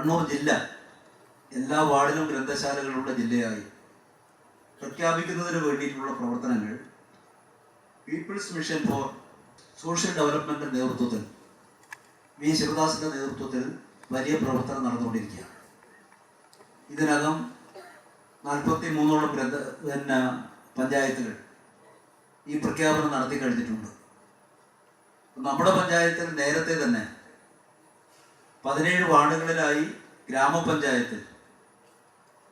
കണ്ണൂർ ജില്ല എല്ലാ വാർഡിലും ഗ്രന്ഥശാലകളുള്ള ജില്ലയായി പ്രഖ്യാപിക്കുന്നതിന് വേണ്ടിയിട്ടുള്ള പ്രവർത്തനങ്ങൾ പീപ്പിൾസ് മിഷൻ ഫോർ സോഷ്യൽ ഡെവലപ്മെൻറ്റിൻ്റെ നേതൃത്വത്തിൽ വി ശിവദാസിൻ്റെ നേതൃത്വത്തിൽ വലിയ പ്രവർത്തനം നടന്നുകൊണ്ടിരിക്കുകയാണ്. ഇതിനകം 43ഓളം പഞ്ചായത്തുകൾ ഈ പ്രഖ്യാപനം നടത്തി കഴിഞ്ഞിട്ടുണ്ട്. നമ്മുടെ പഞ്ചായത്തിൽ നേരത്തെ തന്നെ 17 വാർഡുകളിലായി ഗ്രാമപഞ്ചായത്തിൽ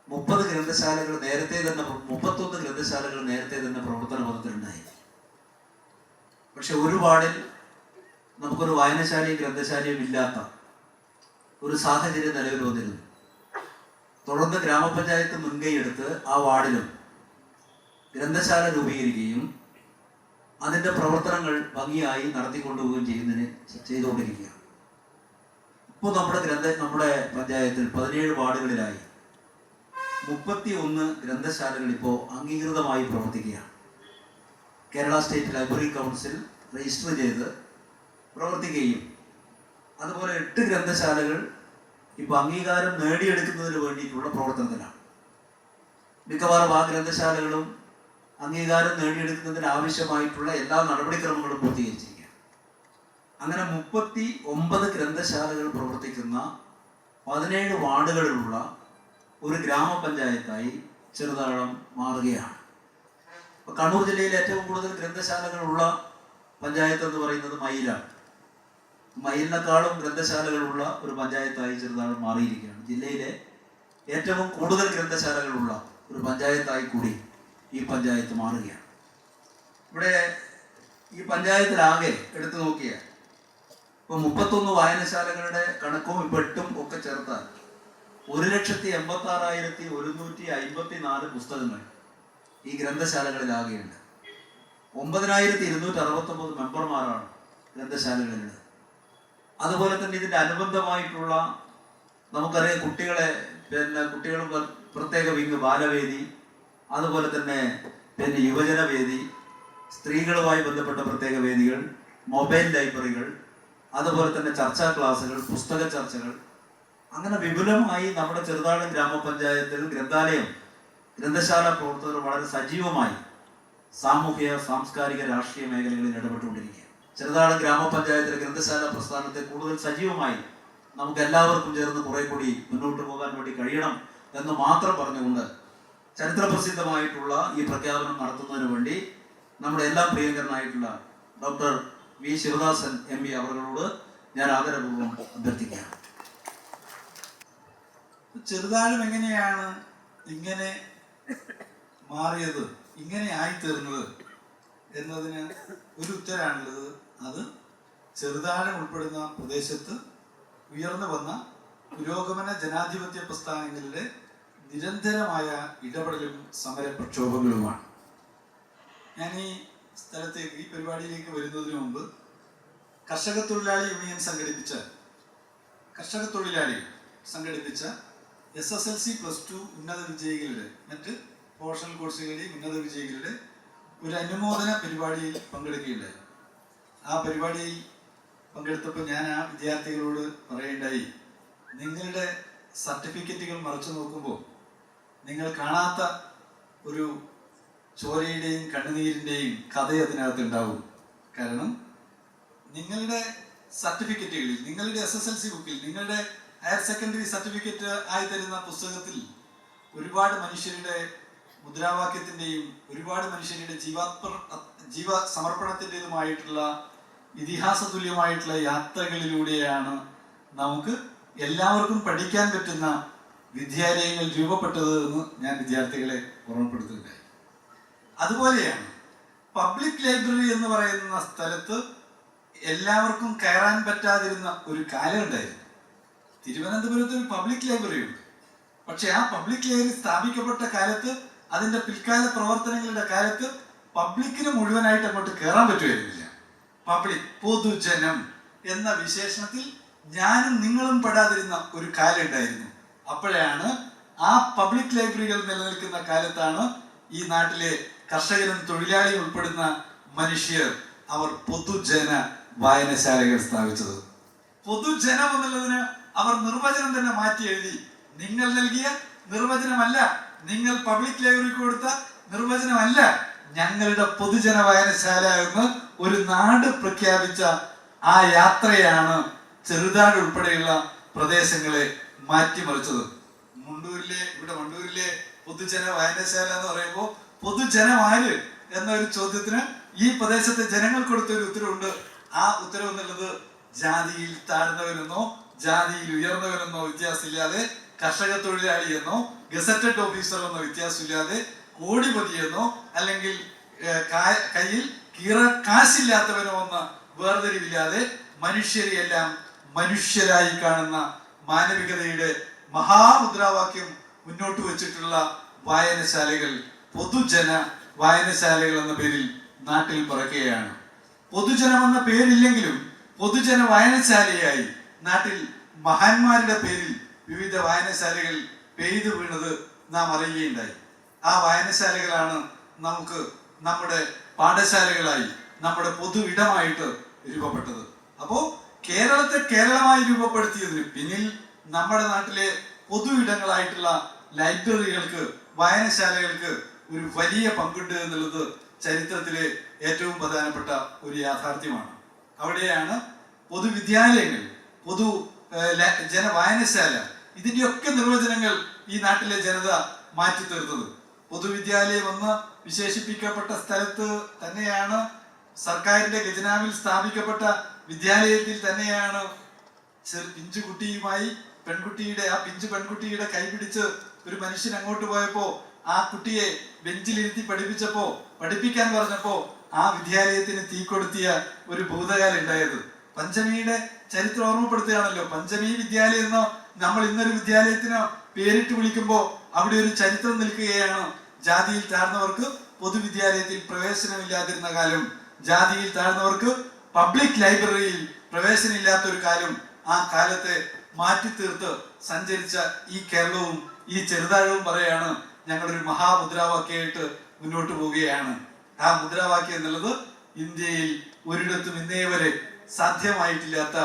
31 ഗ്രന്ഥശാലകൾ നേരത്തെ തന്നെ പ്രവർത്തന പദത്തിലുണ്ടായി. പക്ഷെ ഒരു വാർഡിൽ നമുക്കൊരു വായനശാലയും ഗ്രന്ഥശാലയും ഇല്ലാത്ത ഒരു സാഹചര്യം നിലവിൽ വന്നിരുന്നു. തുടർന്ന് ഗ്രാമപഞ്ചായത്ത് മുൻകൈയെടുത്ത് ആ വാർഡിലും ഗ്രന്ഥശാല രൂപീകരിക്കുകയും അതിൻ്റെ പ്രവർത്തനങ്ങൾ ഭംഗിയായി നടത്തിക്കൊണ്ടുപോവുകയും ചെയ്തുകൊണ്ടിരിക്കുകയാണ്. ഇപ്പോൾ നമ്മുടെ പഞ്ചായത്തിൽ 17 വാർഡുകളിലായി 31 ഗ്രന്ഥശാലകൾ ഇപ്പോൾ അംഗീകൃതമായി പ്രവർത്തിക്കുകയാണ്. Kerala state library council register ചെയ്ത് പ്രവർത്തിക്കുകയും അതുപോലെ 8 ഗ്രന്ഥശാലകൾ ഇപ്പോൾ അംഗീകാരം നേടിയെടുക്കുന്നതിന് വേണ്ടിയിട്ടുള്ള പ്രവർത്തനത്തിലാണ്. മിക്കവാറും ആ ഗ്രന്ഥശാലകളും അംഗീകാരം നേടിയെടുക്കുന്നതിന് ആവശ്യമായിട്ടുള്ള എല്ലാ നടപടിക്രമങ്ങളും പൂർത്തീകരിച്ചിരിക്കുകയാണ്. അങ്ങനെ 39 ഗ്രന്ഥശാലകൾ പ്രവർത്തിക്കുന്ന 17 വാർഡുകളിലുള്ള ഒരു ഗ്രാമപഞ്ചായത്തായി ചെറുതാഴം മാറുകയാണ്. ഇപ്പോൾ കണ്ണൂർ ജില്ലയിൽ ഏറ്റവും കൂടുതൽ ഗ്രന്ഥശാലകളുള്ള പഞ്ചായത്ത് എന്ന് പറയുന്നത് മയിലാണ്. മയിലിനേക്കാളും ഗ്രന്ഥശാലകളുള്ള ഒരു പഞ്ചായത്തായി ചെറുതാഴം മാറിയിരിക്കുകയാണ്. ജില്ലയിലെ ഏറ്റവും കൂടുതൽ ഗ്രന്ഥശാലകളുള്ള ഒരു പഞ്ചായത്തായി കൂടി ഈ പഞ്ചായത്ത് മാറുകയാണ്. ഇവിടെ ഈ പഞ്ചായത്തിലാകെ എടുത്തു നോക്കിയാൽ ഇപ്പോൾ 31 വായനശാലകളുടെ കണക്കും ഇപ്പോൾ 8 ഒക്കെ ചേർത്താൽ 1,86,154 പുസ്തകങ്ങൾ ഈ ഗ്രന്ഥശാലകളിലാകെയുണ്ട്. 9,269 മെമ്പർമാരാണ് ഗ്രന്ഥശാലകളിലുള്ളത്. അതുപോലെ തന്നെ ഇതിൻ്റെ അനുബന്ധമായിട്ടുള്ള നമുക്കറിയാം കുട്ടികൾക്ക് പ്രത്യേക വിങ് ബാലവേദി, അതുപോലെ തന്നെ യുവജന വേദി, സ്ത്രീകളുമായി ബന്ധപ്പെട്ട പ്രത്യേക വേദികൾ, മൊബൈൽ ലൈബ്രറികൾ, അതുപോലെ തന്നെ ചർച്ചാ ക്ലാസുകൾ, പുസ്തക ചർച്ചകൾ, അങ്ങനെ വിപുലമായി നമ്മുടെ ചെറുതാഴം ഗ്രാമപഞ്ചായത്തിൽ ഗ്രന്ഥശാല പ്രവർത്തകർ വളരെ സജീവമായി സാമൂഹിക, സാംസ്കാരിക, രാഷ്ട്രീയ മേഖലകളിൽ ഇടപെട്ടുകൊണ്ടിരിക്കുകയാണ്. ചെറുതാഴം ഗ്രാമപഞ്ചായത്തിലെ ഗ്രന്ഥശാല പ്രസ്ഥാനത്തെ കൂടുതൽ സജീവമായി നമുക്ക് എല്ലാവർക്കും ചേർന്ന് കുറെ കൂടി മുന്നോട്ട് പോകാൻ വേണ്ടി കഴിയണം എന്ന് മാത്രം പറഞ്ഞുകൊണ്ട് ചരിത്രപ്രസിദ്ധമായിട്ടുള്ള ഈ പ്രഖ്യാപനം നടത്തുന്നതിന് വേണ്ടി നമ്മുടെ എല്ലാം പ്രിയങ്കരനായിട്ടുള്ള ഡോക്ടർ വി ശിവദാസൻ MP അവരോട് ഞാൻ ആദരപൂർവ്വം അഭ്യർത്ഥിക്കുകയാണ്. ചെറുതാഴം എങ്ങനെയാണ് ഇങ്ങനെ മാറിയത്, ഇങ്ങനെ ആയിത്തീർന്നത് എന്നതിന് ഒരു ഉത്തരമാണുള്ളത്. അത് ചെറുതാഴം ഉൾപ്പെടുന്ന പ്രദേശത്ത് ഉയർന്നു വന്ന പുരോഗമന ജനാധിപത്യ പ്രസ്ഥാനങ്ങളിലെ നിരന്തരമായ ഇടപെടലും സമര പ്രക്ഷോഭങ്ങളുമാണ്. ഞാൻ ഈ സ്ഥലത്തേക്ക്, ഈ പരിപാടിയിലേക്ക് വരുന്നതിന് മുമ്പ് കർഷക തൊഴിലാളി യൂണിയൻ സംഘടിപ്പിച്ച SSLC +2 ഉന്നത വിജയികളുടെ മറ്റ് പ്രൊഫഷണൽ കോഴ്സുകളുടെയും ഉന്നത വിജയികളുടെ ഒരു അനുമോദന പരിപാടിയിൽ പങ്കെടുക്കുകയുണ്ടായി. ആ പരിപാടിയിൽ പങ്കെടുത്തപ്പോൾ ഞാൻ ആ വിദ്യാർത്ഥികളോട് പറയേണ്ടായി, നിങ്ങളുടെ സർട്ടിഫിക്കറ്റുകൾ മറച്ചു നോക്കുമ്പോൾ നിങ്ങൾ കാണാത്ത ഒരു ചോരയുടെയും കണ്ണുനീരിൻ്റെയും കഥ അതിനകത്ത് ഉണ്ടാവും. കാരണം നിങ്ങളുടെ സർട്ടിഫിക്കറ്റുകളിൽ, നിങ്ങളുടെ SSLC ബുക്കിൽ, നിങ്ങളുടെ ഹയർ സെക്കൻഡറി സർട്ടിഫിക്കറ്റ് ആയി തരുന്ന പുസ്തകത്തിൽ ഒരുപാട് മനുഷ്യരുടെ മുദ്രാവാക്യത്തിൻ്റെയും ഒരുപാട് മനുഷ്യരുടെ ജീവ സമർപ്പണത്തിൻ്റെതുമായിട്ടുള്ള ഇതിഹാസ തുല്യമായിട്ടുള്ള യാത്രകളിലൂടെയാണ് നമുക്ക് എല്ലാവർക്കും പഠിക്കാൻ പറ്റുന്ന വിദ്യാലയങ്ങൾ രൂപപ്പെട്ടത് എന്ന് ഞാൻ വിദ്യാർത്ഥികളെ ഓർമ്മപ്പെടുത്തുകയുണ്ടായി. അതുപോലെയാണ് പബ്ലിക് ലൈബ്രറി എന്ന് പറയുന്ന സ്ഥലത്ത് എല്ലാവർക്കും കയറാൻ പറ്റാതിരുന്ന ഒരു കാലം ഉണ്ടായിരുന്നു. തിരുവനന്തപുരത്ത് ഒരു പബ്ലിക് ലൈബ്രറി ഉണ്ട്. പക്ഷെ ആ പബ്ലിക് ലൈബ്രറി സ്ഥാപിക്കപ്പെട്ട കാലത്ത്, അതിന്റെ പിൽക്കാല പ്രവർത്തനങ്ങളുടെ കാലത്ത് പബ്ലിക്കിന് മുഴുവനായിട്ട് അങ്ങോട്ട് കയറാൻ പറ്റുമായിരുന്നില്ല. പബ്ലിക്, പൊതുജനം എന്ന വിശേഷണത്തിൽ ഞാനും നിങ്ങളും പെടാതിരുന്ന ഒരു കാലം ഉണ്ടായിരുന്നു. അപ്പോഴാണ് ആ പബ്ലിക് ലൈബ്രറികൾ നിലനിൽക്കുന്ന കാലത്താണ് ഈ നാട്ടിലെ കർഷകരും തൊഴിലാളിയും ഉൾപ്പെടുന്ന മനുഷ്യർ അവർ പൊതുജന വായനശാലകൾ സ്ഥാപിച്ചത്. പൊതുജനം എന്നുള്ളതിന് അവർ നിർവചനം തന്നെ മാറ്റി എഴുതി. നിങ്ങൾ നൽകിയ നിർവചനമല്ല, നിങ്ങൾ പബ്ലിക് ലൈബ്രറിക്ക് കൊടുത്ത നിർവചനമല്ല, ഞങ്ങളുടെ പൊതുജന വായനശാല എന്ന് ഒരു നാട് പ്രഖ്യാപിച്ച ആ യാത്രയാണ് ചെറുതാട് ഉൾപ്പെടെയുള്ള പ്രദേശങ്ങളെ മാറ്റിമറിച്ചത്. വണ്ടൂരിലെ പൊതുജന വായനശാല എന്ന് പറയുമ്പോൾ പൊതുജനം ആര് എന്നൊരു ചോദ്യത്തിന് ഈ പ്രദേശത്തെ ജനങ്ങൾ കൊടുത്തൊരു ഉത്തരവുണ്ട്. ആ ഉത്തരവ് എന്നുള്ളത് ജാതിയിൽ താഴ്ന്നവനെന്നോ ജാതിയിൽ ഉയർന്നവനെന്നോ വ്യത്യാസമില്ലാതെ, കർഷക തൊഴിലാളി എന്നോ ഗസറ്റഡ് ഓഫീസർ എന്നോ വ്യത്യാസമില്ലാതെ, കോടിപതി എന്നോ അല്ലെങ്കിൽ കയ്യിൽ കാശില്ലാത്തവനോ എന്ന വേർതിരിവില്ലാതെ മനുഷ്യരെയെല്ലാം മനുഷ്യരായി കാണുന്ന മാനവികതയുടെ മഹാമുദ്രാവാക്യം മുന്നോട്ട് വെച്ചിട്ടുള്ള വായനശാലകൾ, പൊതുജന വായനശാലകൾ എന്ന പേരിൽ നാട്ടിൽ പിറക്കുകയാണ്. പൊതുജനം എന്ന പേരില്ലെങ്കിലും പൊതുജന വായനശാലയായി നാട്ടിൽ മഹാന്മാരുടെ പേരിൽ വിവിധ വായനശാലകൾ പെയ്തു വീണത് നാം അറിയുകയുണ്ടായി. ആ വായനശാലകളാണ് നമുക്ക് നമ്മുടെ പാഠശാലകളായി, നമ്മുടെ പൊതു ഇടമായിട്ട് രൂപപ്പെട്ടത്. അപ്പോ കേരളത്തെ കേരളമായി രൂപപ്പെടുത്തിയതിന് പിന്നിൽ നമ്മുടെ നാട്ടിലെ പൊതു ഇടങ്ങളായിട്ടുള്ള ലൈബ്രറികൾക്ക്, വായനശാലകൾക്ക് ഒരു വലിയ പങ്കുണ്ട് എന്നുള്ളത് ചരിത്രത്തിലെ ഏറ്റവും പ്രധാനപ്പെട്ട ഒരു യാഥാർത്ഥ്യമാണ്. അവിടെയാണ് പൊതുവിദ്യാലയങ്ങൾ, പൊതു വായനശാല, ഇതിന്റെയൊക്കെ നിർവചനങ്ങൾ ഈ നാട്ടിലെ ജനത മാറ്റി തീർത്തത്. പൊതുവിദ്യാലയം എന്ന് വിശേഷിപ്പിക്കപ്പെട്ട സ്ഥലത്ത് തന്നെയാണ്, സർക്കാരിന്റെ ഖജനാവിൽ സ്ഥാപിക്കപ്പെട്ട വിദ്യാലയത്തിൽ തന്നെയാണ് പിഞ്ചുകുട്ടിയുമായി പിഞ്ചു പെൺകുട്ടിയുടെ കൈപിടിച്ച് ഒരു മനുഷ്യൻ അങ്ങോട്ട് പോയപ്പോ ആ കുട്ടിയെ ബെഞ്ചിലിരുത്തി പഠിപ്പിക്കാൻ പറഞ്ഞപ്പോ ആ വിദ്യാലയത്തിന് തീ കൊളുത്തിയ ഒരു ഭൂതകാലം ഉണ്ടായത്. പഞ്ചമിയുടെ ചരിത്രം ഓർമ്മപ്പെടുത്തുകയാണല്ലോ. പഞ്ചമി വിദ്യാലയം എന്നോ നമ്മൾ ഇന്നൊരു വിദ്യാലയത്തിനോ പേരിട്ട് വിളിക്കുമ്പോ അവിടെ ഒരു ചരിത്രം നിൽക്കുകയാണ്. ജാതിയിൽ താഴ്ന്നവർക്ക് പൊതുവിദ്യാലയത്തിൽ പ്രവേശനമില്ലാതിരുന്ന കാലം, ജാതിയിൽ താഴ്ന്നവർക്ക് പബ്ലിക് ലൈബ്രറിയിൽ പ്രവേശനമില്ലാത്തൊരു കാലം, ആ കാലത്തെ മാറ്റി തീർത്ത് സഞ്ചരിച്ച ഈ കേരളവും ഈ ചെറുതാഴവും പറയാണ് ഞങ്ങളൊരു മഹാമുദ്രാവാക്യമായിട്ട് മുന്നോട്ട് പോവുകയാണ്. ആ മുദ്രാവാക്യം എന്നുള്ളത് ഇന്ത്യയിൽ ഒരിടത്തും ഇന്നേ വരെ സാധ്യമായിട്ടില്ലാത്ത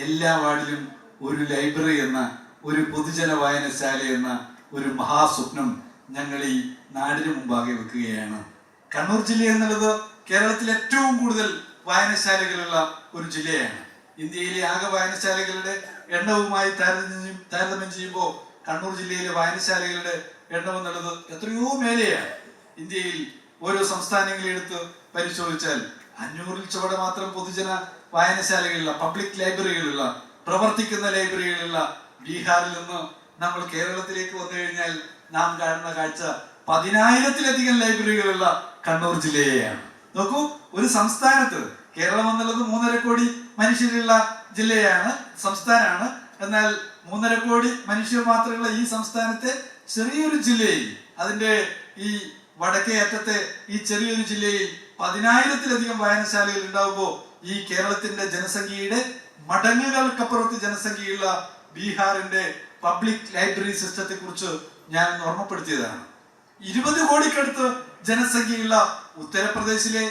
എല്ലാ വാർഡിലും ഒരു ലൈബ്രറി എന്ന, ഒരു പൊതുജന വായനശാല എന്ന ഒരു മഹാസ്വപ്നം ഞങ്ങൾ ഈ നാടിന് മുമ്പാകെ വെക്കുകയാണ്. കണ്ണൂർ ജില്ല എന്നുള്ളത് കേരളത്തിൽ ഏറ്റവും കൂടുതൽ വായനശാലകളുള്ള ഒരു ജില്ലയാണ്. ഇന്ത്യയിലെ ആകെ വായനശാലകളുടെ എണ്ണവുമായി താരതമ്യം ചെയ്യുമ്പോൾ കണ്ണൂർ ജില്ലയിലെ വായനശാലകളുടെ എണ്ണം എന്നുള്ളത് എത്രയോ മേലെയാണ്. ഇന്ത്യയിൽ ഓരോ സംസ്ഥാനങ്ങളെടുത്ത് പരിശോധിച്ചാൽ 500-ൽ ചുവടെ മാത്രം പൊതുജന വായനശാലകളുള്ള, പബ്ലിക് ലൈബ്രറികളുള്ള, പ്രവർത്തിക്കുന്ന ലൈബ്രറികളുള്ള ബീഹാറിൽ നിന്ന് നമ്മൾ കേരളത്തിലേക്ക് വന്നു കഴിഞ്ഞാൽ നാം കാണുന്ന കാഴ്ച 10,000-ത്തിലധികം ലൈബ്രറികളുള്ള കണ്ണൂർ ജില്ലയെയാണ്. നോക്കൂ, ഒരു സംസ്ഥാനത്ത്, കേരളം എന്നുള്ളത് 3.5 കോടി മനുഷ്യരുള്ള ജില്ലയാണ്, സംസ്ഥാനമാണ്. എന്നാൽ 3.5 കോടി മനുഷ്യർ മാത്രമുള്ള ഈ സംസ്ഥാനത്തെ ചെറിയൊരു ജില്ലയിൽ, അതിന്റെ ഈ വടക്കേ അറ്റത്തെ ഈ ചെറിയൊരു ജില്ലയിൽ 10,000-ത്തിലധികം വായനശാലകൾ ഉണ്ടാവുമ്പോൾ ഈ കേരളത്തിന്റെ ജനസംഖ്യയുടെ മടങ്ങുകൾക്കപ്പുറത്ത് ജനസംഖ്യയുള്ള ബീഹാറിന്റെ പബ്ലിക് ലൈബ്രറി സിസ്റ്റത്തെ കുറിച്ച് ഞാൻ ഓർമ്മപ്പെടുത്തിയതാണ്. 20 കോടിക്കടുത്ത് ജനസംഖ്യയുള്ള ഉത്തർപ്രദേശിലെ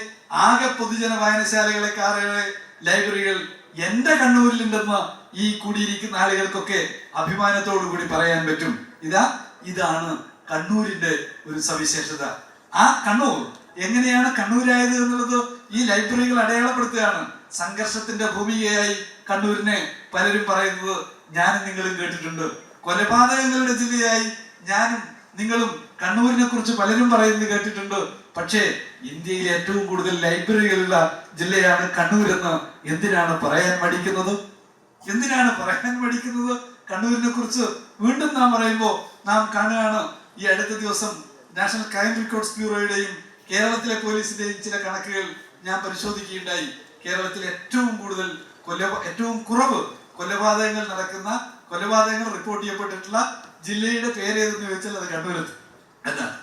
ആകെ പൊതുജന വായനശാലകളെക്കാളേറെ ലൈബ്രറികൾ എന്റെ കണ്ണൂരിലുണ്ടെന്ന് ഈ കൂടിയിരിക്കുന്ന ആളുകൾക്കൊക്കെ അഭിമാനത്തോടു കൂടി പറയാൻ പറ്റും. ഇതാണ് കണ്ണൂരിന്റെ ഒരു സവിശേഷത. ആ കണ്ണൂർ എങ്ങനെയാണ് കണ്ണൂരായത് എന്നുള്ളത് ഈ ലൈബ്രറികൾ അടയാളപ്പെടുത്തുകയാണ്. സംഘർഷത്തിന്റെ ഭൂമികയായി കണ്ണൂരിനെ പലരും പറയുന്നത് ഞാനും നിങ്ങളും കേട്ടിട്ടുണ്ട്. കൊലപാതകങ്ങളുടെ ജില്ലയായി ഞാനും നിങ്ങളും കണ്ണൂരിനെ കുറിച്ച് പലരും പറയുന്നത് കേട്ടിട്ടുണ്ട്. പക്ഷേ ഇന്ത്യയിൽ ഏറ്റവും കൂടുതൽ ലൈബ്രറികളുള്ള ജില്ലയാണ് കണ്ണൂർ എന്ന് എന്തിനാണ് പറയാൻ മടിക്കുന്നത്? കണ്ണൂരിനെ കുറിച്ച് വീണ്ടും നാം പറയുമ്പോൾ നാം കാണുകയാണ്, ഈ അടുത്ത ദിവസം നാഷണൽ ക്രൈം റെക്കോർഡ്സ് ബ്യൂറോയുടെയും കേരളത്തിലെ പോലീസിന്റെയും ചില കണക്കുകൾ ഞാൻ പരിശോധിക്കുകയുണ്ടായി. കേരളത്തിൽ ഏറ്റവും കുറവ് കൊലപാതകങ്ങൾ റിപ്പോർട്ട് ചെയ്യപ്പെട്ടിട്ടുള്ള ജില്ലയുടെ പേരേതെന്ന് ചോദിച്ചാൽ അത് കണ്ണൂരത്ത്. എന്താണ്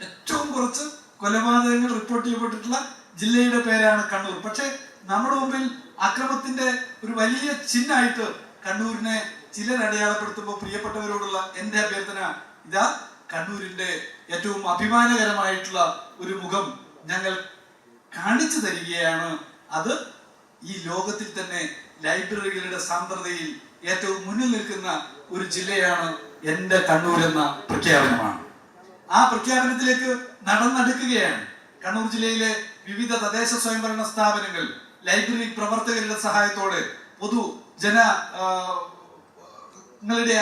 ഏറ്റവും കുറച്ച് കൊലപാതകങ്ങൾ റിപ്പോർട്ട് ചെയ്യപ്പെട്ടിട്ടുള്ള ജില്ലയുടെ പേരാണ് കണ്ണൂർ. പക്ഷെ നമ്മുടെ മുമ്പിൽ അക്രമത്തിന്റെ ഒരു വലിയ ചിഹ്നമായിട്ട് കണ്ണൂരിനെ ചിലർ അടയാളപ്പെടുത്തുമ്പോൾ പ്രിയപ്പെട്ടവരോടുള്ള എന്റെ അഭ്യർത്ഥന കണ്ണൂരിന്റെ ഏറ്റവും അഭിമാനകരമായിട്ടുള്ള ഒരു മുഖം ഞങ്ങൾ കാണിച്ചു തരികയാണ്. അത് ഈ ലോകത്തിൽ തന്നെ ലൈബ്രറികളുടെ സാന്ദ്രതയിൽ ഏറ്റവും മുന്നിൽ നിൽക്കുന്ന ഒരു ജില്ലയാണ് എൻ്റെ കണ്ണൂർ എന്ന പ്രഖ്യാപനമാണ്. ആ പ്രഖ്യാപനത്തിലേക്ക് നടന്നെടുക്കുകയാണ്. കണ്ണൂർ ജില്ലയിലെ വിവിധ തദ്ദേശ സ്വയംഭരണ സ്ഥാപനങ്ങൾ ലൈബ്രറി പ്രവർത്തകരുടെ സഹായത്തോടെ പൊതുജനങ്ങളുടെ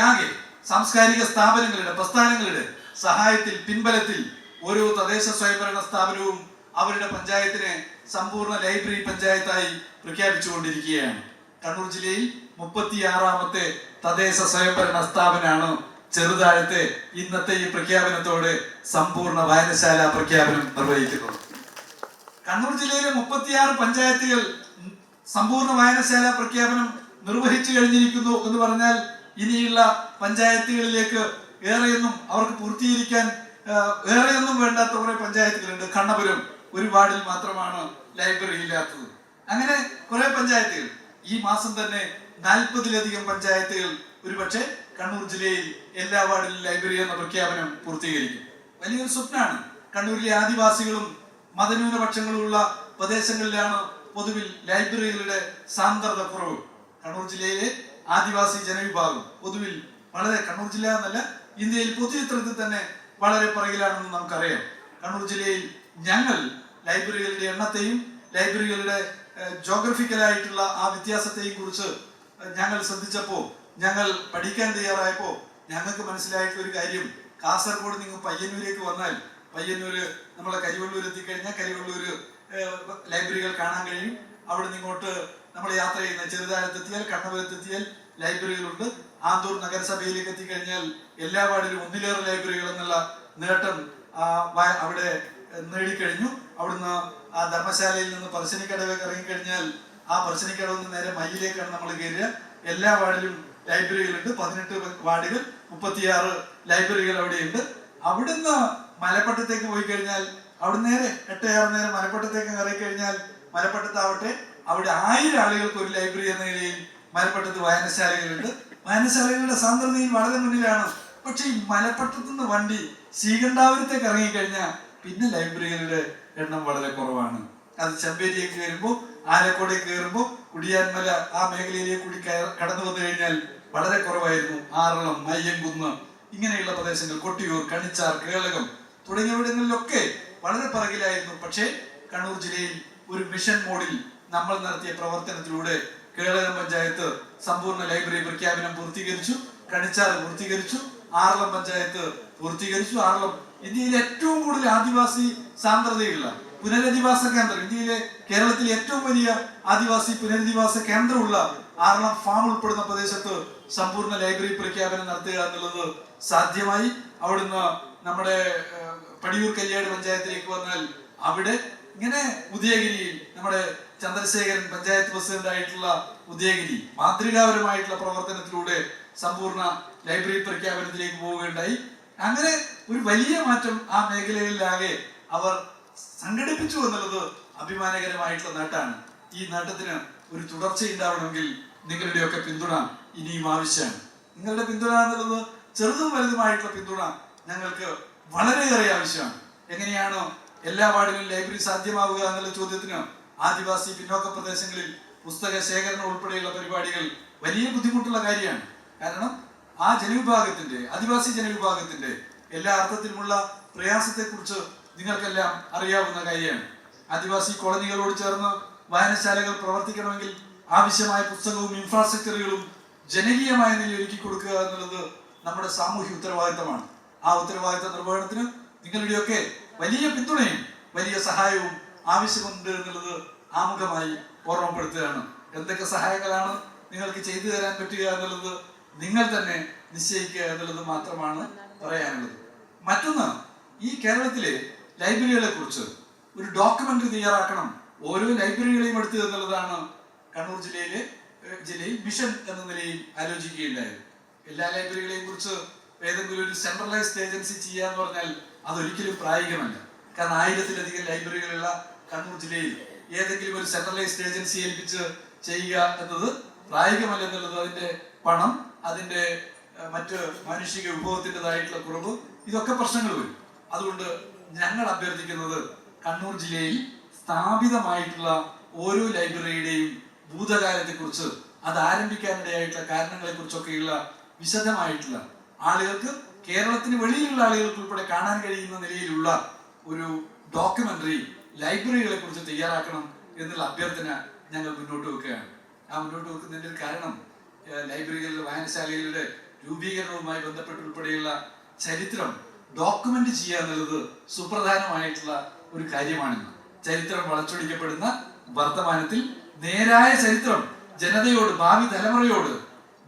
ആകെ സാംസ്കാരിക സ്ഥാപനങ്ങളുടെ പ്രസ്ഥാനങ്ങളുടെ സഹായത്തിൽ പിൻബലത്തിൽ ഓരോ തദ്ദേശ സ്വയംഭരണ സ്ഥാപനവും അവരുടെ പഞ്ചായത്തിനെ സമ്പൂർണ്ണ ലൈബ്രറി പഞ്ചായത്തായി പ്രഖ്യാപിച്ചുകൊണ്ടിരിക്കുകയാണ്. കണ്ണൂർ ജില്ലയിൽ 36ാമത്തെ തദ്ദേശ സ്വയംഭരണ സ്ഥാപനമാണ് ചെറുതാഴത്തെ ഇന്നത്തെ ഈ പ്രഖ്യാപനത്തോടെ സമ്പൂർണ്ണ വായനശാല പ്രഖ്യാപനം നിർവഹിക്കുന്നത്. കണ്ണൂർ ജില്ലയിലെ 36 പഞ്ചായത്തുകൾ സമ്പൂർണ്ണ വായനശാല പ്രഖ്യാപനം നിർവഹിച്ചു കഴിഞ്ഞിരിക്കുന്നു എന്ന് പറഞ്ഞാൽ ഇനിയുള്ള പഞ്ചായത്തുകളിലേക്ക് ഏറെയൊന്നും അവർക്ക് പൂർത്തീകരിക്കാൻ ഏറെയൊന്നും വേണ്ടാത്ത കുറെ പഞ്ചായത്തുകളുണ്ട്. കണ്ണപുരം ഒരു വാർഡിൽ മാത്രമാണ് ലൈബ്രറി ഇല്ലാത്തത്. അങ്ങനെ കുറെ പഞ്ചായത്തുകൾ ഈ മാസം തന്നെ 40-ലധികം പഞ്ചായത്തുകൾ ഒരുപക്ഷെ കണ്ണൂർ ജില്ലയിൽ എല്ലാ വാർഡിലും ലൈബ്രറി എന്ന പ്രഖ്യാപനം പൂർത്തീകരിക്കും. വലിയൊരു സ്വപ്നമാണ്. കണ്ണൂരിലെ ആദിവാസികളും മതന്യൂനപക്ഷങ്ങളുള്ള പ്രദേശങ്ങളിലാണ് പൊതുവിൽ ലൈബ്രറികളുടെ സാന്ദ്രത കുറവ്. കണ്ണൂർ ജില്ലയിലെ ആദിവാസി ജനവിഭാഗം പൊതുവിൽ വളരെ, കണ്ണൂർ ജില്ല എന്നല്ല ഇന്ത്യയിൽ പൊതുചിത്രത്തിൽ തന്നെ വളരെ പുറകിലാണെന്ന് നമുക്കറിയാം. കണ്ണൂർ ജില്ലയിൽ ഞങ്ങൾ ലൈബ്രറികളുടെ എണ്ണത്തെയും ലൈബ്രറികളുടെ ജോഗ്രഫിക്കലായിട്ടുള്ള ആ വ്യത്യാസത്തെയും കുറിച്ച് ഞങ്ങൾ ശ്രദ്ധിച്ചപ്പോൾ, ഞങ്ങൾ പഠിക്കാൻ തയ്യാറായപ്പോൾ ഞങ്ങൾക്ക് മനസ്സിലായിട്ടുള്ള ഒരു കാര്യം, കാസർഗോഡ് നിങ്ങൾ പയ്യന്നൂരേക്ക് വന്നാൽ പയ്യന്നൂര് നമ്മളെ കരിവള്ളൂർ എത്തിക്കഴിഞ്ഞാൽ കരിവള്ളൂര് ലൈബ്രറികൾ കാണാൻ കഴിയും. അവിടെ നിങ്ങോട്ട് നമ്മൾ യാത്ര ചെയ്യുന്ന ചെറുതാഴത്തെത്തിയാൽ കണ്ണപുരത്തെത്തിയാൽ ലൈബ്രറികളുണ്ട്. ആന്തൂർ നഗരസഭയിലേക്ക് എത്തിക്കഴിഞ്ഞാൽ എല്ലാ വാർഡിലും 1-ലേറെ ലൈബ്രറികൾ എന്നുള്ള നേട്ടം അവിടെ നേടിക്കഴിഞ്ഞു. അവിടുന്ന് ആ ധർമ്മശാലയിൽ നിന്ന് പറശ്ശിനിക്കടവിലേക്ക് ഇറങ്ങിക്കഴിഞ്ഞാൽ ആ പറശ്ശിനിക്കടവിൽ നിന്ന് നേരെ മയ്യിലേക്കാണ് നമ്മൾ കയറുക. എല്ലാ വാർഡിലും ലൈബ്രറികളുണ്ട്. 18 വാർഡുകൾ, 36 ലൈബ്രറികൾ അവിടെയുണ്ട്. അവിടുന്ന് മലപ്പട്ടത്തേക്ക് പോയി കഴിഞ്ഞാൽ അവിടെ നേരെ 8-6 നേരം മലപ്പട്ടത്തേക്ക് ഇറങ്ങിക്കഴിഞ്ഞാൽ മലപ്പട്ടത്താവട്ടെ അവിടെ 1000 ആളുകൾക്ക് ഒരു ലൈബ്രറി എന്ന നിലയിൽ മലപ്പട്ടത്ത് വായനശാലകളുണ്ട്. വായനശാലകളുടെ സാന്ദ്രതയിൽ വളരെ മുന്നിലാണ്. പക്ഷെ ഈ മലപ്പട്ടത്തു നിന്ന് വണ്ടി ശ്രീകണ്ഠാപുരത്തേക്ക് ഇറങ്ങിക്കഴിഞ്ഞാൽ പിന്നെ ലൈബ്രറികളുടെ എണ്ണം വളരെ കുറവാണ്. അത് ചെമ്പേരിയേക്ക് കയറുമ്പോൾ, ആലക്കോടേക്ക് കയറുമ്പോൾ, കുടിയാൻമല ആ മേഖലയിലേക്ക് കൂടി കടന്നു വന്നു കഴിഞ്ഞാൽ വളരെ കുറവായിരുന്നു. ആറളം, മയ്യൻകുന്ന് ഇങ്ങനെയുള്ള പ്രദേശങ്ങൾ, കൊട്ടിയൂർ, കണിച്ചാർ, കേളകം തുടങ്ങിയവിടങ്ങളിലൊക്കെ വളരെ പിറകിലായിരുന്നു. പക്ഷേ കണ്ണൂർ ജില്ലയിൽ ഒരു മിഷൻ മോഡിൽ നമ്മൾ നടത്തിയ പ്രവർത്തനത്തിലൂടെ കേളകം പഞ്ചായത്ത് സമ്പൂർണ്ണ ലൈബ്രറി പ്രഖ്യാപനം പൂർത്തീകരിച്ചു. കണിച്ചാർ പൂർത്തീകരിച്ചു. ആറളം പഞ്ചായത്ത് പൂർത്തീകരിച്ചു. ആറളം ഇന്ത്യയിലെ ഏറ്റവും കൂടുതൽ ആദിവാസി സാന്ദ്രതയുള്ള പുനരധിവാസ കേന്ദ്രം, ഇന്ത്യയിലെ കേരളത്തിലെ ഏറ്റവും വലിയ ആദിവാസി പുനരധിവാസ കേന്ദ്രമുള്ള ആറളം ഫാം ഉൾപ്പെടുന്ന പ്രദേശത്ത് സമ്പൂർണ്ണ ലൈബ്രറി പ്രഖ്യാപനം നടത്തുക എന്നുള്ളത് സാധ്യമായി. അവിടുന്ന് നമ്മുടെ പടിയൂർ കല്യാട് പഞ്ചായത്തിലേക്ക് വന്നാൽ അവിടെ ഇങ്ങനെ ഉദയഗിരിയിൽ നമ്മുടെ ചന്ദ്രശേഖരൻ പഞ്ചായത്ത് പ്രസിഡന്റ് ആയിട്ടുള്ള ഉദയഗിരി മാതൃകാപരമായിട്ടുള്ള പ്രവർത്തനത്തിലൂടെ സമ്പൂർണ്ണ ലൈബ്രറി പ്രഖ്യാപനത്തിലേക്ക് പോവുകയുണ്ടായി. അങ്ങനെ ഒരു വലിയ മാറ്റം ആ മേഖലകളിലാകെ അവർ സംഘടിപ്പിച്ചു എന്നുള്ളത് അഭിമാനകരമായിട്ടുള്ള നേട്ടമാണ്. ഈ നേട്ടത്തിന് ഒരു തുടർച്ച ഉണ്ടാവണമെങ്കിൽ നിങ്ങളുടെയൊക്കെ പിന്തുണ ഇനിയും ആവശ്യമാണ്. നിങ്ങളുടെ പിന്തുണ എന്നുള്ളത് ചെറുതും വലുതുമായിട്ടുള്ള പിന്തുണ ഞങ്ങൾക്ക് വളരെയേറെ ആവശ്യമാണ്. എങ്ങനെയാണ് എല്ലാ വാർഡിലും ലൈബ്രറി സാധ്യമാവുക എന്നുള്ള ചോദ്യത്തിന് ആദിവാസി പിന്നോക്ക പ്രദേശങ്ങളിൽ പുസ്തക ശേഖരണം ഉൾപ്പെടെയുള്ള പരിപാടികൾ വലിയ ബുദ്ധിമുട്ടുള്ള കാര്യമാണ്. കാരണം ആ ജനവിഭാഗത്തിന്റെ, ആദിവാസി ജനവിഭാഗത്തിന്റെ എല്ലാ അർത്ഥത്തിലുമുള്ള പ്രയാസത്തെക്കുറിച്ച് നിങ്ങൾക്കെല്ലാം അറിയാവുന്ന കാര്യമാണ്. ആദിവാസി കോളനികളോട് ചേർന്ന് വായനശാലകൾ പ്രവർത്തിക്കണമെങ്കിൽ ആവശ്യമായ പുസ്തകവും ഇൻഫ്രാസ്ട്രക്ചറുകളും ജനകീയമായ നിലയിൽ ഒരുക്കി കൊടുക്കുക എന്നുള്ളത് നമ്മുടെ സാമൂഹ്യ ഉത്തരവാദിത്തമാണ്. ആ ഉത്തരവാദിത്ത നിർവഹണത്തിന് നിങ്ങളുടെയൊക്കെ വലിയ പിന്തുണയും വലിയ സഹായവും ആവശ്യമുണ്ട് എന്നുള്ളത് ആമുഖമായി ഓർമ്മപ്പെടുത്തുകയാണ്. എന്തൊക്കെ സഹായങ്ങളാണ് നിങ്ങൾക്ക് ചെയ്തു തരാൻ പറ്റുക എന്നുള്ളത് നിങ്ങൾ തന്നെ നിശ്ചയിക്കുക എന്നുള്ളത് മാത്രമാണ് പറയാനുള്ളത്. മറ്റൊന്ന്, ഈ കേരളത്തിലെ ലൈബ്രറികളെ കുറിച്ച് ഒരു ഡോക്യുമെന്ററി തയ്യാറാക്കണം, ഓരോ ലൈബ്രറികളെയും എടുത്തു എന്നുള്ളതാണ് കണ്ണൂർ ജില്ലയിൽ മിഷൻ എന്ന നിലയിൽ ആലോചിക്കുകയുണ്ടായത്. എല്ലാ ലൈബ്രറികളെയും കുറിച്ച് ഏതെങ്കിലും ഒരു സെൻട്രലൈസ്ഡ് ഏജൻസി ചെയ്യാന്ന് പറഞ്ഞാൽ അതൊരിക്കലും പ്രായോഗികമല്ല. കാരണം 1000-ലധികം ലൈബ്രറികളുള്ള കണ്ണൂർ ജില്ലയിൽ ഏതെങ്കിലും ഒരു സെൻട്രലൈസ്ഡ് ഏജൻസി ഏൽപ്പിച്ച് ചെയ്യുക എന്നത് പ്രായോഗികമല്ല എന്നുള്ളത്, അതിന്റെ പണം, അതിന്റെ മറ്റ് മാനുഷിക വിഭവത്തിൻ്റെതായിട്ടുള്ള കുറവ്, ഇതൊക്കെ പ്രശ്നങ്ങൾ വരും. അതുകൊണ്ട് ഞങ്ങൾ അഭ്യർത്ഥിക്കുന്നത് കണ്ണൂർ ജില്ലയിൽ സ്ഥാപിതമായിട്ടുള്ള ഓരോ ലൈബ്രറിയുടെയും ഭൂതകാലത്തെക്കുറിച്ച് അത് ആരംഭിക്കാനിടയായിട്ടുള്ള കാരണങ്ങളെ കുറിച്ചൊക്കെയുള്ള വിശദമായിട്ടുള്ള ആളുകൾക്ക്, കേരളത്തിന് വെളിയിലുള്ള ആളുകൾക്ക് ഉൾപ്പെടെ കാണാൻ കഴിയുന്ന നിലയിലുള്ള ഒരു ഡോക്യുമെന്ററി ലൈബ്രറികളെ കുറിച്ച് തയ്യാറാക്കണം എന്നുള്ള അഭ്യർത്ഥന ഞങ്ങൾ മുന്നോട്ട് വെക്കുകയാണ്. ആ മുന്നോട്ട് വെക്കുന്നതിന്റെ ഒരു കാരണം ലൈബ്രറികളിലെ, വായനശാലകളുടെ രൂപീകരണവുമായി ബന്ധപ്പെട്ടുൾപ്പെടെയുള്ള ചരിത്രം ഡോക്യുമെന്റ് ചെയ്യുക എന്നുള്ളത് സുപ്രധാനമായിട്ടുള്ള ഒരു കാര്യമാണെന്ന്. ചരിത്രം വളച്ചൊടിക്കപ്പെടുന്ന വർത്തമാനത്തിൽ നേരായ ചരിത്രം ജനതയോട്, ഭാവി തലമുറയോട്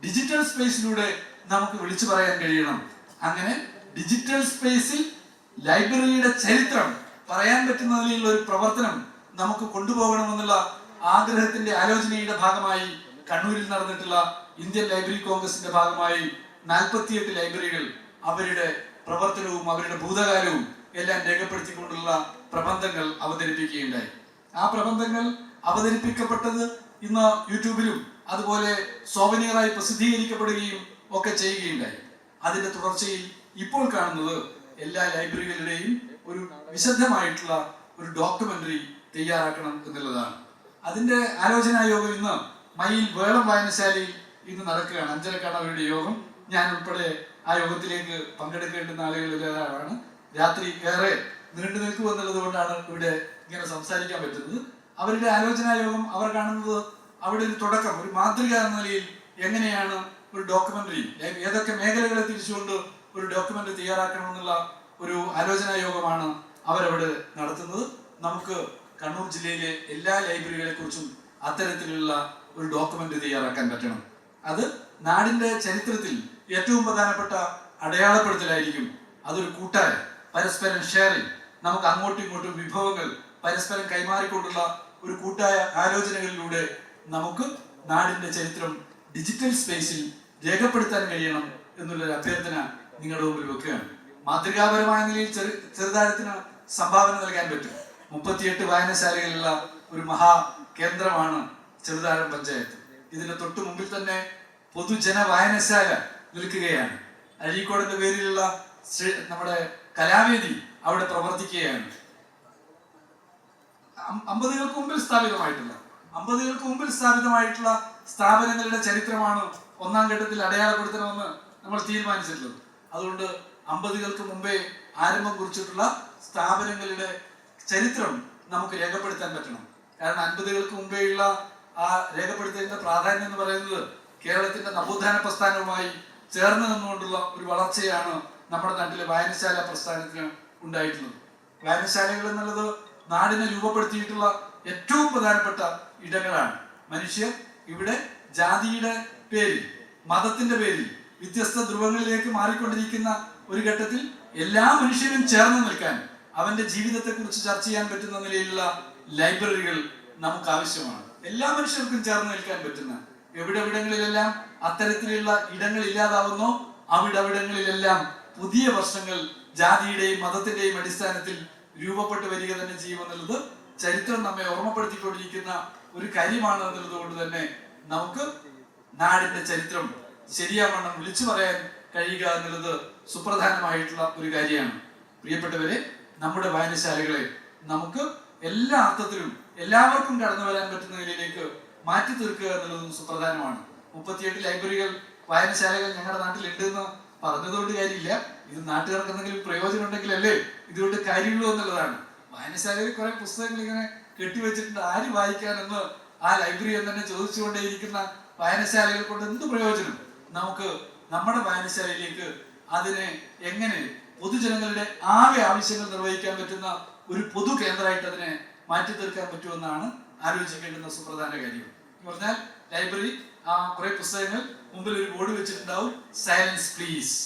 ഡിജിറ്റൽ സ്പേസിലൂടെ നമുക്ക് വിളിച്ചു പറയാൻ കഴിയണം. അങ്ങനെ ഡിജിറ്റൽ സ്പേസിൽ ലൈബ്രറിയുടെ ചരിത്രം പറയാൻ പറ്റുന്ന നിലയിലുള്ള ഒരു പ്രവർത്തനം നമുക്ക് കൊണ്ടുപോകണമെന്നുള്ള ആഗ്രഹത്തിന്റെ ആലോചനയുടെ ഭാഗമായി കണ്ണൂരിൽ നടന്നിട്ടുള്ള ഇന്ത്യൻ ലൈബ്രറി കോൺഗ്രസിന്റെ ഭാഗമായി 48 ലൈബ്രറികൾ അവരുടെ പ്രവർത്തനവും അവരുടെ ഭൂതകാലവും എല്ലാം രേഖപ്പെടുത്തിക്കൊണ്ടുള്ള പ്രബന്ധങ്ങൾ അവതരിപ്പിക്കുകയുണ്ടായി. ആ പ്രബന്ധങ്ങൾ അവതരിപ്പിക്കപ്പെട്ടത് ഇന്ന് യൂട്യൂബിലും അതുപോലെ സോവനിയറായി പ്രസിദ്ധീകരിക്കപ്പെടുകയും ഒക്കെ ചെയ്യുകയുണ്ടായി. അതിന്റെ തുടർച്ചയിൽ ഇപ്പോൾ കാണുന്നത് എല്ലാ ലൈബ്രറികളുടെയും ഒരു വിശദമായിട്ടുള്ള ഒരു ഡോക്യുമെന്ററി തയ്യാറാക്കണം എന്നുള്ളതാണ്. അതിന്റെ ആലോചനാ യോഗം ഇന്ന് മയിൽ വേളം വായനശാലയിൽ ഇന്ന് നടക്കുകയാണ്. 5:30 അവരുടെ യോഗം. ഞാൻ ഉൾപ്പെടെ ആ യോഗത്തിലേക്ക് പങ്കെടുക്കേണ്ടുന്ന ആളുകളിൽ ഒരാളാണ്. രാത്രി ഏറെ നീണ്ടു നിൽക്കുമെന്നുള്ളത് കൊണ്ടാണ് ഇവിടെ ഇങ്ങനെ സംസാരിക്കാൻ പറ്റുന്നത്. അവരുടെ ആലോചനാ യോഗം അവർ കാണുന്നത് അവിടെ ഒരു തുടക്കം, ഒരു മാതൃക എന്ന നിലയിൽ എങ്ങനെയാണ് ഒരു ഡോക്യുമെന്ററി, ഏതൊക്കെ മേഖലകളെ തിരിച്ചുകൊണ്ട് ഒരു ഡോക്യുമെന്ററി തയ്യാറാക്കണമെന്നുള്ള ഒരു ആലോചനാ യോഗമാണ് അവരവിടെ നടത്തുന്നത്. നമുക്ക് കണ്ണൂർ ജില്ലയിലെ എല്ലാ ലൈബ്രറികളെ കുറിച്ചും അത്തരത്തിലുള്ള ഒരു ഡോക്യുമെന്റ് തയ്യാറാക്കാൻ പറ്റണം. അത് നാടിന്റെ ചരിത്രത്തിൽ ഏറ്റവും പ്രധാനപ്പെട്ട അടയാളപ്പെടുത്തലായിരിക്കും. അതൊരു കൂട്ടായ പരസ്പരം ഷെയറിംഗ്, നമുക്ക് അങ്ങോട്ടും ഇങ്ങോട്ടും വിഭവങ്ങൾ പരസ്പരം കൈമാറിക്കൊണ്ടുള്ള ഒരു കൂട്ടായ ആലോചനകളിലൂടെ നമുക്ക് നാടിന്റെ ചരിത്രം ഡിജിറ്റൽ സ്പേസിൽ രേഖപ്പെടുത്താൻ കഴിയണം എന്നുള്ളൊരു അഭ്യർത്ഥന നിങ്ങളുടെ മുമ്പിൽ വെക്കുകയാണ്. മാതൃകാപരമായ നിലയിൽ ചെറുതാഴത്തിന് സംഭാവന നൽകാൻ പറ്റും. 38 വായനശാലകളുള്ള ഒരു മഹാ കേന്ദ്രമാണ് ചെറുതാഴം പഞ്ചായത്ത്. ഇതിന്റെ തൊട്ടു മുമ്പിൽ തന്നെ പൊതുജന വായനശാല നിൽക്കുകയാണ്. അഴീക്കോടിന്റെ പേരിലുള്ള നമ്മുടെ കലാവേദി അവിടെ പ്രവർത്തിക്കുകയാണ്. 50കൾക്ക് മുമ്പിൽ സ്ഥാപിതമായിട്ടുള്ള സ്ഥാപനങ്ങളുടെ ചരിത്രമാണ് ഒന്നാം ഘട്ടത്തിൽ അടയാളപ്പെടുത്തണമെന്ന് നമ്മൾ തീരുമാനിച്ചിട്ടുള്ളത്. അതുകൊണ്ട് 50കൾക്ക് മുമ്പേ ആരംഭം കുറിച്ചിട്ടുള്ള സ്ഥാപനങ്ങളുടെ ചരിത്രം നമുക്ക് രേഖപ്പെടുത്താൻ പറ്റണം. കാരണം 50കൾക്ക് മുമ്പേയുള്ള ആ രേഖപ്പെടുത്തേണ്ട പ്രാധാന്യം എന്ന് പറയുന്നത് കേരളത്തിന്റെ നവോത്ഥാന പ്രസ്ഥാനവുമായി ചേർന്ന് നിന്നുകൊണ്ടുള്ള ഒരു വളർച്ചയാണ് നമ്മുടെ നാട്ടിലെ വായനശാല പ്രസ്ഥാനത്തിന് ഉണ്ടായിട്ടുള്ളത്. വായനശാലകൾ എന്നുള്ളത് നാടിനെ രൂപപ്പെടുത്തിയിട്ടുള്ള ഏറ്റവും പ്രധാനപ്പെട്ട ഇടങ്ങളാണ്. മനുഷ്യർ ഇവിടെ ജാതിയുടെ പേരിൽ, മതത്തിന്റെ പേരിൽ വ്യത്യസ്ത ധ്രുവങ്ങളിലേക്ക് മാറിക്കൊണ്ടിരിക്കുന്ന ഒരു ഘട്ടത്തിൽ എല്ലാ മനുഷ്യരും ചേർന്ന് നിൽക്കാൻ, അവന്റെ ജീവിതത്തെ കുറിച്ച് ചർച്ച ചെയ്യാൻ പറ്റുന്ന നിലയിലുള്ള ലൈബ്രറികൾ നമുക്ക് ആവശ്യമാണ്. എല്ലാ മനുഷ്യർക്കും ചേർന്ന് നിൽക്കാൻ പറ്റുന്ന, എവിടെവിടങ്ങളിലെല്ലാം അത്തരത്തിലുള്ള ഇടങ്ങൾ ഇല്ലാതാവുന്നോ അവിടവിടങ്ങളിലെല്ലാം പുതിയ പ്രശ്നങ്ങൾ ജാതിയുടെയും മതത്തിന്റെയും അടിസ്ഥാനത്തിൽ രൂപപ്പെട്ടു വരിക തന്നെ ചെയ്യുമെന്നുള്ളത് ചരിത്രം നമ്മെ ഓർമ്മപ്പെടുത്തിക്കൊണ്ടിരിക്കുന്ന ഒരു കാര്യമാണ് എന്നുള്ളത് കൊണ്ട് തന്നെ നമുക്ക് നാടിന്റെ ചരിത്രം ശരിയാവണ്ണം വിളിച്ചു പറയാൻ കഴിയുക എന്നുള്ളത് സുപ്രധാനമായിട്ടുള്ള ഒരു കാര്യമാണ്. പ്രിയപ്പെട്ടവരെ, നമ്മുടെ വായനശാലകളെ നമുക്ക് എല്ലാ അർത്ഥത്തിലും എല്ലാവർക്കും കടന്നു വരാൻ പറ്റുന്ന നിലയിലേക്ക് മാറ്റി തീർക്കുക എന്നുള്ളതും സുപ്രധാനമാണ്. 38 ലൈബ്രറികൾ, വായനശാലകൾ ഞങ്ങളുടെ നാട്ടിൽ ഉണ്ടെന്ന് പറഞ്ഞതുകൊണ്ട് കാര്യമില്ല. ഇത് നാട്ടുകാർക്ക് എന്തെങ്കിലും പ്രയോജനം ഉണ്ടെങ്കിലല്ലേ ഇതുകൊണ്ട് കാര്യമുള്ളൂ എന്നുള്ളതാണ്. വായനശാലയിൽ കുറെ പുസ്തകങ്ങൾ ഇങ്ങനെ കെട്ടിവെച്ചിട്ടുണ്ട്, ആര് വായിക്കാനെന്ന് ആ ലൈബ്രറി എന്ന് തന്നെ ചോദിച്ചുകൊണ്ടേയിരിക്കുന്ന വായനശാലകൾ കൊണ്ട് എന്ത് പ്രയോജനം? നമുക്ക് നമ്മുടെ വായനശാലയിലേക്ക് അതിനെ എങ്ങനെ പൊതുജനങ്ങളുടെ ആകെ ആവശ്യങ്ങൾ നിർവഹിക്കാൻ പറ്റുന്ന ഒരു പൊതു കേന്ദ്രമായിട്ട് അതിനെ മാറ്റി തീർക്കാൻ പറ്റുമെന്നാണ് ആലോചിക്കേണ്ടുന്ന സുപ്രധാന കാര്യം. എന്ന് പറഞ്ഞാൽ ലൈബ്രറി കുറെ പുസ്തകങ്ങൾ മുമ്പിൽ ഒരു ബോർഡ് വെച്ചിട്ടുണ്ടാവും, സൈലൻസ് പ്ലീസ്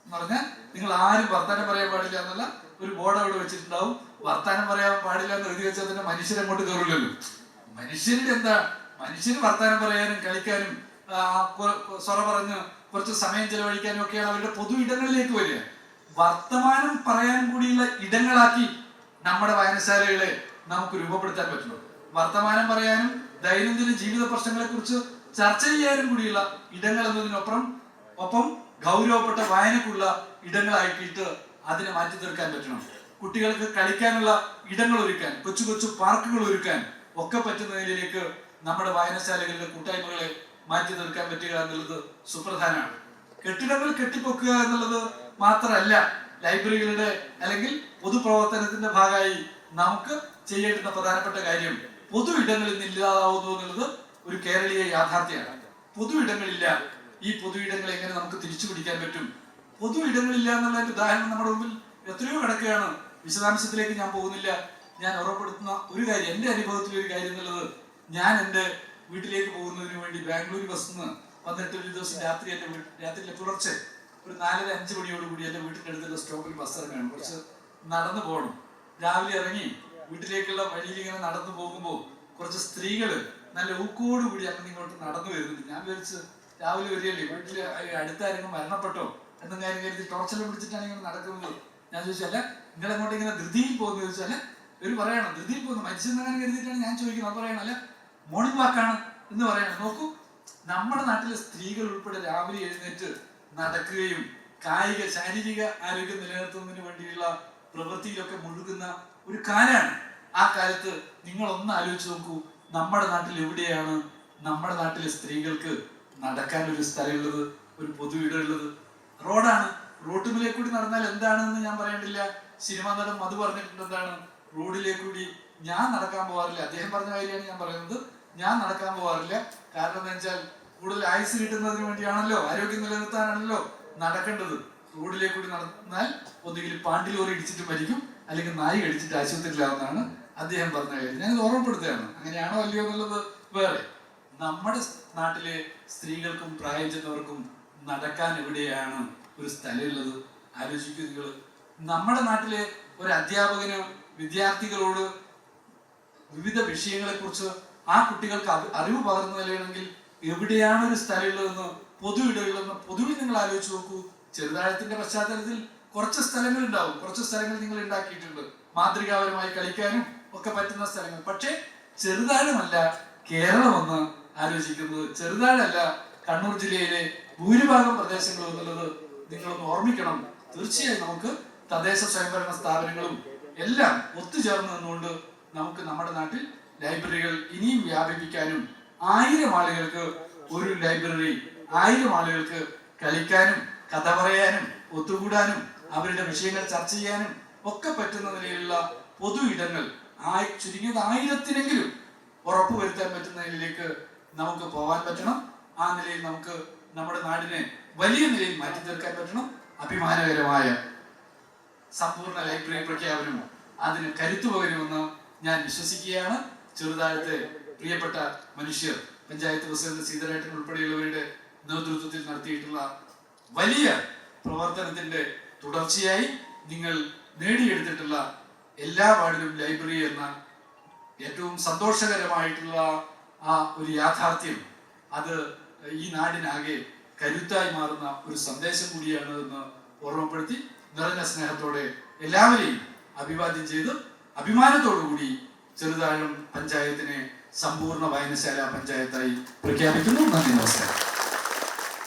എന്ന് പറഞ്ഞാൽ നിങ്ങൾ ആരും വർത്താനം പറയാൻ പാടില്ല എന്നുള്ള ഒരു ബോർഡ് അവിടെ വെച്ചിട്ടുണ്ടാവും. വർത്താനം പറയാൻ പാടില്ല എന്ന് എഴുതി വെച്ചാൽ തന്നെ മനുഷ്യരങ്ങോട്ട് കയറില്ലല്ലോ. മനുഷ്യരുടെ എന്താ, മനുഷ്യന് വർത്താനം പറയാനും കളിക്കാനും സ്വറ പറഞ്ഞ് കുറച്ച് സമയം ചെലവഴിക്കാനും ഒക്കെയാണ് അവരുടെ പൊതു ഇടങ്ങളിലേക്ക് വരിക. വർത്തമാനം പറയാനും കൂടിയുള്ള ഇടങ്ങളാക്കി നമ്മുടെ വായനശാലകളെ നമുക്ക് രൂപപ്പെടുത്താൻ പറ്റുള്ളൂ. വർത്തമാനം പറയാനും ദൈനംദിന ജീവിത പ്രശ്നങ്ങളെ കുറിച്ച് ചർച്ച ചെയ്യാനും കൂടിയുള്ള ഇടങ്ങൾ എന്നതിനൊപ്പം ഗൗരവപ്പെട്ട വായനക്കുള്ള ഇടങ്ങളാക്കിയിട്ട് അതിനെ മാറ്റി തീർക്കാൻ പറ്റണം. കുട്ടികൾക്ക് കളിക്കാനുള്ള ഇടങ്ങൾ ഒരുക്കാൻ, കൊച്ചു കൊച്ചു പാർക്കുകൾ ഒരുക്കാൻ ഒക്കെ പറ്റുന്ന നിലയിലേക്ക് നമ്മുടെ വായനശാലകളുടെ കൂട്ടായ്മകളെ മാറ്റി തീർക്കാൻ പറ്റുക എന്നുള്ളത് സുപ്രധാനമാണ്. കെട്ടിടങ്ങൾ കെട്ടിപ്പൊക്കുക എന്നുള്ളത് മാത്രമല്ല ലൈബ്രറികളുടെ അല്ലെങ്കിൽ പൊതുപ്രവർത്തനത്തിന്റെ ഭാഗമായി നമുക്ക് ചെയ്യേണ്ടുന്ന പ്രധാനപ്പെട്ട കാര്യം. പൊതു ഇടങ്ങളിൽ നിന്ന് ഇല്ലാതാവുന്നു എന്നുള്ളത് ഒരു കേരളീയ യാഥാർത്ഥ്യമാണ്. പൊതു ഇടങ്ങളില്ല. ഈ പൊതു ഇടങ്ങൾ എങ്ങനെ നമുക്ക് തിരിച്ചു പിടിക്കാൻ പറ്റും? പൊതു ഇടങ്ങളില്ല എന്നുള്ളതിന്റെ ഉദാഹരണം നമ്മുടെ മുമ്പിൽ എത്രയോ കിടക്കുകയാണ്. വിശദാംശത്തിലേക്ക് ഞാൻ പോകുന്നില്ല. ഞാൻ ഉറപ്പെടുത്തുന്ന ഒരു കാര്യം, എൻ്റെ അനുഭവത്തിലെ ഒരു കാര്യം എന്നുള്ളത്, ഞാൻ എൻ്റെ വീട്ടിലേക്ക് പോകുന്നതിന് വേണ്ടി ബാംഗ്ലൂർ ബസ്സിൽ നിന്ന് വന്നിട്ട് ഒരു ദിവസം രാത്രിയിലെ പുലർച്ചെ ഒരു 4-5 മണിയോടുകൂടി എൻ്റെ വീട്ടിൻ്റെ അടുത്തുള്ള സ്റ്റോപ്പിൽ ബസ് ഇറങ്ങണം. കുറച്ച് നടന്നു പോകണം. രാവിലെ ഇറങ്ങി വീട്ടിലേക്കുള്ള വഴിയിൽ ഇങ്ങനെ നടന്നു പോകുമ്പോൾ കുറച്ച് സ്ത്രീകൾ നല്ല ഊക്കോടുകൂടി അങ്ങനെ ഇങ്ങോട്ട് നടന്നു വരുന്നുണ്ട്. ഞാൻ വിചാരിച്ച് രാവിലെ വരികയല്ലേ, വീട്ടിൽ അടുത്താരെങ്കിലും മരണപ്പെട്ടോ എന്നും കാര്യം കരുതി ടോർച്ചെല്ലാം പിടിച്ചിട്ടാണ് ഇങ്ങനെ നടക്കുന്നത്. ഞാൻ ചോദിച്ചല്ല, നിങ്ങളെങ്ങോട്ട് ഇങ്ങനെ ധൃതിയിൽ പോകുന്നു ചോദിച്ചാല് ഇവർ പറയണം ധൃതിയിൽ പോകുന്നു, മരിച്ചെന്നങ്ങനെ കരുതിയിട്ടാണ് ഞാൻ ചോദിക്കുന്നത്. അത് പറയണല്ല, മോർണിംഗ് വാക്കാണ് എന്ന് പറയണം. നോക്കൂ, നമ്മുടെ നാട്ടിലെ സ്ത്രീകൾ ഉൾപ്പെടെ രാവിലെ എഴുന്നേറ്റ് നടക്കുകയും ശാരീരിക ആരോഗ്യം നിലനിർത്തുന്നതിന് വേണ്ടിയുള്ള പ്രവൃത്തിയിലൊക്കെ മുഴുകുന്ന ഒരു കാലാണ്. ആ കാലത്ത് നിങ്ങൾ ഒന്ന് ആലോചിച്ച് നോക്കൂ, നമ്മുടെ നാട്ടിൽ എവിടെയാണ് നമ്മുടെ നാട്ടിലെ സ്ത്രീകൾക്ക് നടക്കാൻ ഒരു സ്ഥലമുള്ളത്, ഒരു പൊതു വീടുള്ളത്? റോഡാണ്. റോട്ടുമിലെ കൂടി നടന്നാൽ എന്താണെന്ന് ഞാൻ പറയേണ്ടില്ല. സിനിമാ നടൻ മധു പറഞ്ഞിട്ടുണ്ട് എന്താണ്, റോഡിലേക്ക് കൂടി ഞാൻ നടക്കാൻ പോകാറില്ല. അദ്ദേഹം പറഞ്ഞ കാര്യമാണ് ഞാൻ പറയുന്നത്. ഞാൻ നടക്കാൻ പോകാറില്ല. കാരണം എന്താ വെച്ചാൽ കൂടുതൽ ആയുസ് കിട്ടുന്നതിന് വേണ്ടിയാണല്ലോ, ആരോഗ്യം നിലനിർത്താനാണല്ലോ നടക്കേണ്ടത്. റോഡിലേക്ക് കൂടി നടന്നാൽ ഒന്നുകിൽ പാണ്ടി ലോറി ഇടിച്ചിട്ട് മരിക്കും, അല്ലെങ്കിൽ നായി കടിച്ചിട്ട് ആശുപത്രിയിലാവുന്നതാണ് അദ്ദേഹം പറഞ്ഞ കാര്യം. ഞാനിത് ഓർമ്മപ്പെടുത്തുകയാണ്. അങ്ങനെയാണോ അല്ലയോ എന്നുള്ളത് വേറെ. നമ്മുടെ നാട്ടിലെ സ്ത്രീകൾക്കും പ്രായം ചെന്നവർക്കും നടക്കാൻ എവിടെയാണ് ഒരു സ്ഥലമുള്ളത്? ആലോചിക്കുക നിങ്ങൾ. നമ്മുടെ നാട്ടിലെ ഒരു അധ്യാപകന് വിദ്യാർത്ഥികളോട് വിവിധ വിഷയങ്ങളെ കുറിച്ച് ആ കുട്ടികൾക്ക് അറിവ് പകർന്നു നൽകണമെങ്കിൽ എവിടെയാണ് ഒരു സ്ഥലമുള്ളതെന്ന്, പൊതു ഇടങ്ങളിലെന്ന് പൊതുവിൽ നിങ്ങൾ ആലോചിച്ച് നോക്കൂ. ചെറുതാഴത്തിന്റെ പശ്ചാത്തലത്തിൽ കുറച്ച് സ്ഥലങ്ങൾ ഉണ്ടാവും, കുറച്ച് സ്ഥലങ്ങൾ നിങ്ങൾ ഉണ്ടാക്കിയിട്ടുണ്ട് മാതൃകാപരമായി കളിക്കാനും ഒക്കെ പറ്റുന്ന സ്ഥലങ്ങൾ. പക്ഷേ ചെറുതാഴമല്ല കേരളം എന്ന് ആലോചിക്കുന്നത്, ചെറുതാഴല്ല കണ്ണൂർ ജില്ലയിലെ ഭൂരിഭാഗം പ്രദേശങ്ങളും എന്നുള്ളത് നിങ്ങളൊന്ന് ഓർമ്മിക്കണം. തീർച്ചയായും നമുക്ക് തദ്ദേശ സ്വയംഭരണ സ്ഥാപനങ്ങളും എല്ലാം ഒത്തുചേർന്ന് നിന്നുകൊണ്ട് നമുക്ക് നമ്മുടെ നാട്ടിൽ ലൈബ്രറികൾ ഇനിയും വ്യാപിപ്പിക്കാനും 1000 ആളുകൾക്ക് ഒരു ലൈബ്രറി, 1000 ആളുകൾക്ക് കളിക്കാനും കഥ പറയാനും ഒത്തുകൂടാനും അവരുടെ വിഷയങ്ങൾ ചർച്ച ചെയ്യാനും ഒക്കെ പറ്റുന്ന നിലയിലുള്ള പൊതു ഇടങ്ങൾ ചുരുങ്ങിയത് 1000-നെങ്കിലും ഉറപ്പുവരുത്താൻ പറ്റുന്ന നിലയിലേക്ക് നമുക്ക് പോകാൻ പറ്റണം. ആ നിലയിൽ നമുക്ക് നമ്മുടെ നാടിനെ വലിയ നിലയിൽ മാറ്റി തീർക്കാൻ പറ്റണം. അഭിമാനകരമായ സമ്പൂർണ്ണ ലൈബ്രറി പ്രഖ്യാപനം അതിന് കരുത്തു പകരുമെന്ന് ഞാൻ വിശ്വസിക്കുകയാണ്. ചെറുതാഴത്തെ പ്രിയപ്പെട്ട മനുഷ്യർ, പഞ്ചായത്ത് പ്രസിഡന്റ് സീതരേട്ടൻ ഉൾപ്പെടെയുള്ളവരുടെ നേതൃത്വത്തിൽ നടത്തിയിട്ടുള്ള വലിയ പ്രവർത്തനത്തിന്റെ തുടർച്ചയായി നിങ്ങൾ നേടിയെടുത്തിട്ടുള്ള എല്ലാ വാർഡിലും ലൈബ്രറി എന്ന ഏറ്റവും സന്തോഷകരമായിട്ടുള്ള ആ ഒരു യാഥാർത്ഥ്യം, അത് ഈ നാടിനാകെ കരുത്തായി മാറുന്ന ഒരു സന്ദേശം കൂടിയാണ് എന്ന് ഓർമ്മപ്പെടുത്തി നിറഞ്ഞ സ്നേഹത്തോടെ എല്ലാവരെയും അഭിവാദ്യം ചെയ്ത് അഭിമാനത്തോടുകൂടി ചെറുതാഴം പഞ്ചായത്തിനെ സമ്പൂർണ്ണ വായനശാല പഞ്ചായത്തായി പ്രഖ്യാപിക്കുന്നു. നന്ദി, നമസ്കാരം.